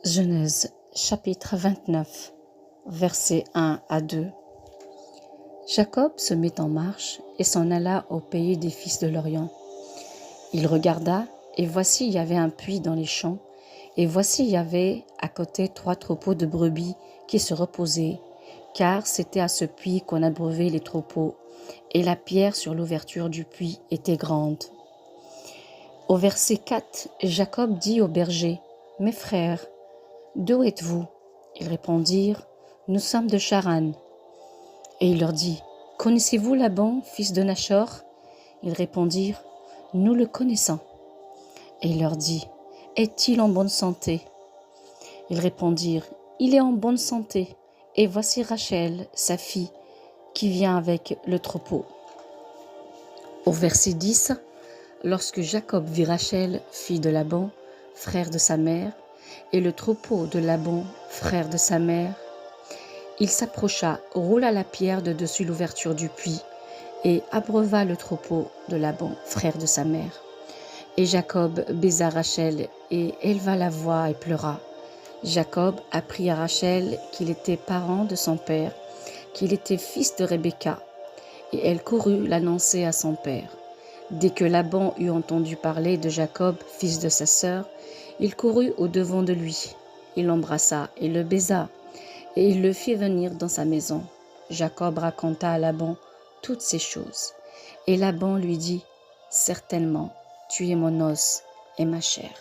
Genèse chapitre 29, versets 1 à 2. Jacob se mit en marche et s'en alla au pays des fils de l'Orient. Il regarda, et voici il y avait un puits dans les champs, et voici il y avait à côté 3 troupeaux de brebis qui se reposaient, car c'était à ce puits qu'on abreuvait les troupeaux, et la pierre sur l'ouverture du puits était grande. Au verset 4, Jacob dit aux bergers, « Mes frères, d'où êtes-vous » Ils répondirent, « Nous sommes de Charan. » Et il leur dit, « Connaissez-vous Laban, fils de Nachor » Ils répondirent, « Nous le connaissons. » Et il leur dit, « Est-il en bonne santé » Ils répondirent, « Il est en bonne santé, et voici Rachel, sa fille, qui vient avec le troupeau. » Au verset 10, lorsque Jacob vit Rachel, fille de Laban, frère de sa mère, et le troupeau de Laban, frère de sa mère, il s'approcha, roula la pierre de dessus l'ouverture du puits, et abreuva le troupeau de Laban, frère de sa mère. Et Jacob baisa Rachel, et éleva la voix et pleura. Jacob apprit à Rachel qu'il était parent de son père, qu'il était fils de Rebecca, et elle courut l'annoncer à son père. Dès que Laban eut entendu parler de Jacob, fils de sa sœur, il courut au-devant de lui. Il l'embrassa et le baisa, et il le fit venir dans sa maison. Jacob raconta à Laban toutes ces choses. Et Laban lui dit, « Certainement, tu es mon os et ma chair. »